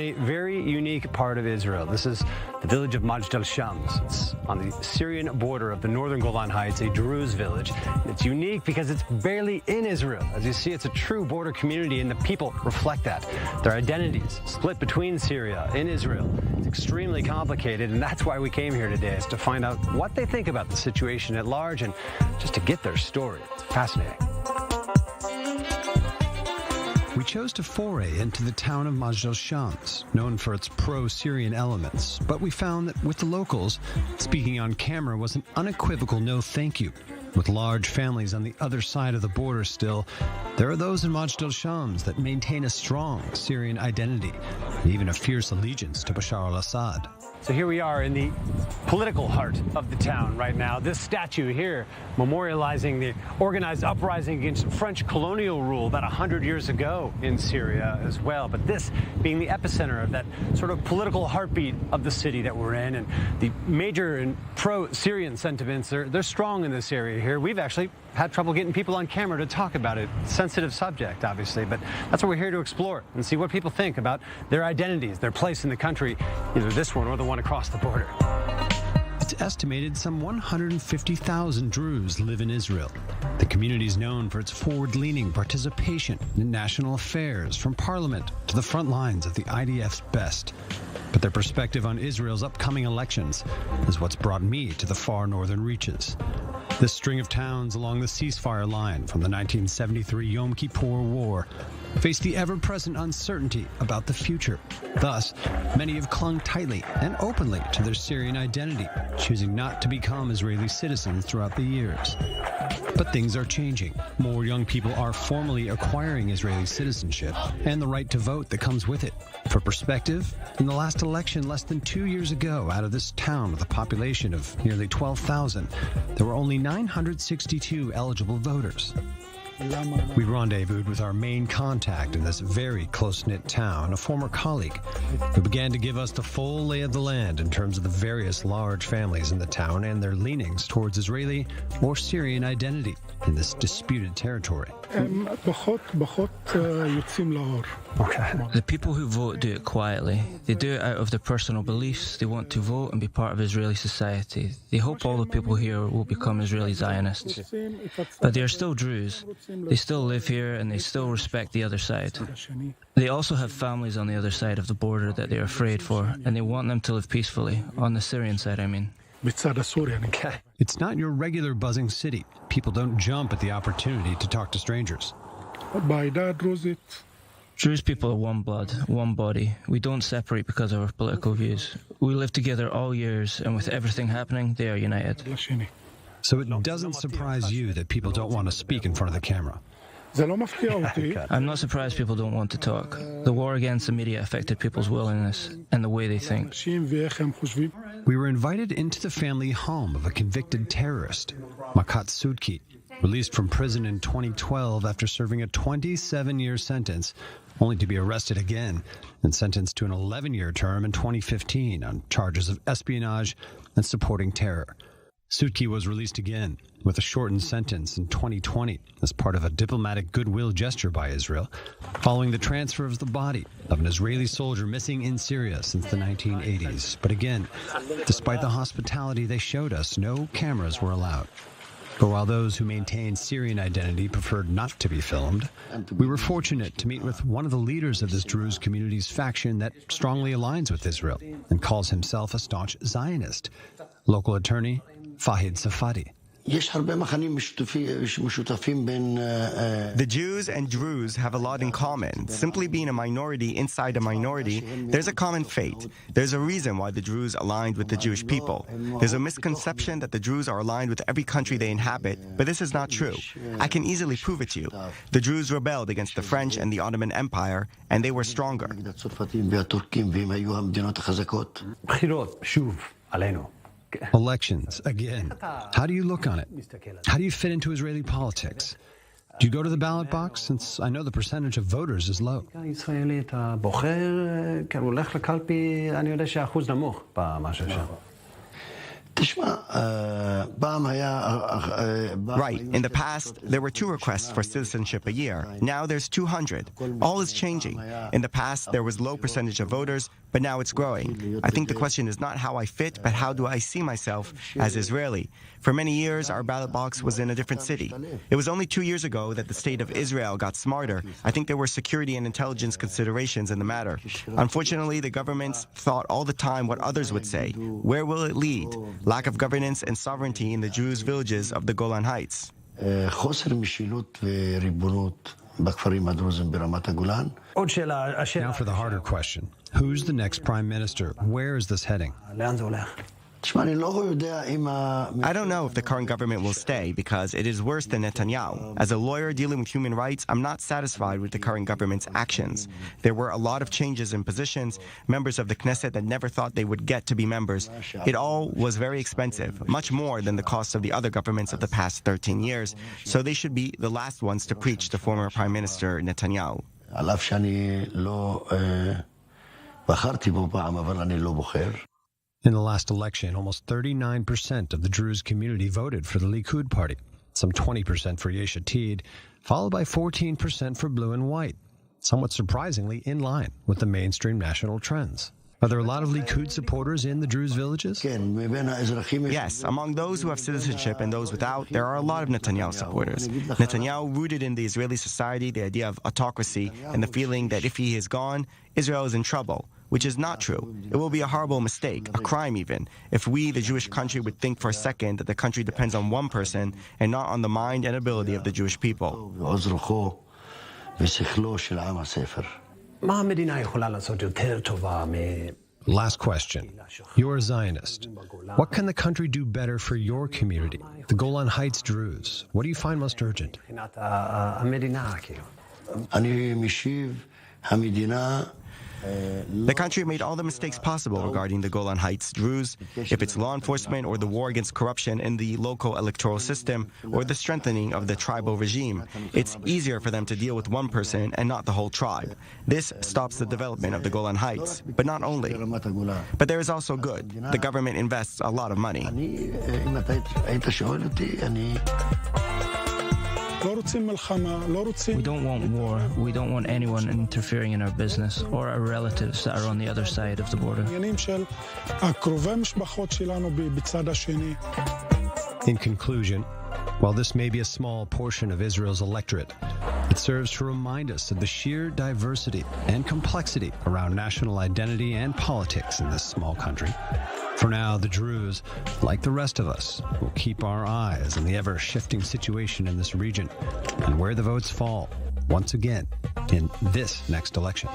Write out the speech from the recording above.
in a very unique part of Israel. This is the village of Majdal Shams. It's on the Syrian border of the northern Golan Heights, a Druze village. It's unique because it's barely in Israel. As you see, it's a true border community, and the people reflect that. Their identities split between Syria and Israel. It's extremely complicated, and that's why we came here today, is to find out what they think about the situation at large and just to get their story. It's fascinating. We chose to foray into the town of Majdal Shams, known for its pro-Syrian elements, but we found that with the locals, speaking on camera was an unequivocal no thank you. With large families on the other side of the border still, there are those in Majdal Shams that maintain a strong Syrian identity, and even a fierce allegiance to Bashar al-Assad. So here we are in the political heart of the town right now. This statue here memorializing the organized uprising against French colonial rule about 100 years ago in Syria as well. But this being the epicenter of that sort of political heartbeat of the city that we're in. And the major and pro-Syrian sentiments, they're strong in this area here. We've actually had trouble getting people on camera to talk about it. Sensitive subject, obviously, but that's what we're here to explore and see what people think about their identities, their place in the country, either this one or the one across the border. It's estimated some 150,000 Druze live in Israel. The community is known for its forward-leaning participation in national affairs, from parliament to the front lines of the IDF's best. But their perspective on Israel's upcoming elections is what's brought me to the far northern reaches. This string of towns along the ceasefire line from the 1973 Yom Kippur War face the ever-present uncertainty about the future. Thus, many have clung tightly and openly to their Syrian identity, choosing not to become Israeli citizens throughout the years. But things are changing. More young people are formally acquiring Israeli citizenship and the right to vote that comes with it. For perspective, in the last election less than 2 years ago, out of this town with a population of nearly 12,000, there were only 962 eligible voters. We rendezvoused with our main contact in this very close-knit town, a former colleague, who began to give us the full lay of the land in terms of the various large families in the town and their leanings towards Israeli or Syrian identity in this disputed territory. The people who vote do it quietly. They do it out of their personal beliefs. They want to vote and be part of Israeli society. They hope all the people here will become Israeli Zionists. But they are still Druze. They still live here and they still respect the other side. They also have families on the other side of the border that they're afraid for, and they want them to live peacefully, on the Syrian side, I mean. It's not your regular buzzing city. People don't jump at the opportunity to talk to strangers. Druze people are one blood, one body. We don't separate because of our political views. We live together all years, and with everything happening, they are united. So it doesn't surprise you that people don't want to speak in front of the camera? I'm not surprised people don't want to talk. The war against the media affected people's willingness and the way they think. We were invited into the family home of a convicted terrorist, Makat Sudki, released from prison in 2012 after serving a 27-year sentence, only to be arrested again and sentenced to an 11-year term in 2015 on charges of espionage and supporting terror. Sudki was released again with a shortened sentence in 2020 as part of a diplomatic goodwill gesture by Israel, following the transfer of the body of an Israeli soldier missing in Syria since the 1980s. But again, despite the hospitality they showed us, no cameras were allowed. But while those who maintained Syrian identity preferred not to be filmed, we were fortunate to meet with one of the leaders of this Druze community's faction that strongly aligns with Israel and calls himself a staunch Zionist, local attorney Fahid Safadi. The Jews and Druze have a lot in common. Simply being a minority inside a minority, there's a common fate. There's a reason why the Druze aligned with the Jewish people. There's a misconception that the Druze are aligned with every country they inhabit, but this is not true. I can easily prove it to you. The Druze rebelled against the French and the Ottoman Empire, and they were stronger. Elections, again. How do you look on it? How do you fit into Israeli politics? Do you go to the ballot box, since I know the percentage of voters is low? Right. In the past, there were 2 requests for citizenship a year. Now there's 200. All is changing. In the past, there was low percentage of voters, but now it's growing. I think the question is not how I fit, but how do I see myself as Israeli? For many years, our ballot box was in a different city. It was only 2 years ago that the state of Israel got smarter. I think there were security and intelligence considerations in the matter. Unfortunately, the governments thought all the time what others would say. Where will it lead? Lack of governance and sovereignty in the Druze villages of the Golan Heights. Now for the harder question. Who's the next prime minister? Where is this heading? I don't know if the current government will stay because it is worse than Netanyahu. As a lawyer dealing with human rights, I'm not satisfied with the current government's actions. There were a lot of changes in positions, members of the Knesset that never thought they would get to be members. It all was very expensive, much more than the cost of the other governments of the past 13 years, so they should be the last ones to preach to former Prime Minister Netanyahu. In the last election, almost 39% of the Druze community voted for the Likud party, some 20% for Yesh Atid, followed by 14% for Blue and White, somewhat surprisingly in line with the mainstream national trends. Are there a lot of Likud supporters in the Druze villages? Yes, among those who have citizenship and those without, there are a lot of Netanyahu supporters. Netanyahu rooted in the Israeli society the idea of autocracy and the feeling that if he is gone, Israel is in trouble, which is not true. It will be a horrible mistake, a crime even, if we, the Jewish country, would think for a second that the country depends on one person and not on the mind and ability of the Jewish people. Last question. You're a Zionist. What can the country do better for your community, the Golan Heights Druze? What do you find most urgent? The country made all the mistakes possible regarding the Golan Heights Druze, if it's law enforcement or the war against corruption in the local electoral system or the strengthening of the tribal regime. It's easier for them to deal with one person and not the whole tribe. This stops the development of the Golan Heights, but not only. But there is also good. The government invests a lot of money. We don't want war. We don't want anyone interfering in our business or our relatives that are on the other side of the border. In conclusion, while this may be a small portion of Israel's electorate, it serves to remind us of the sheer diversity and complexity around national identity and politics in this small country. For now, the Druze, like the rest of us, will keep our eyes on the ever-shifting situation in this region and where the votes fall, once again, in this next election.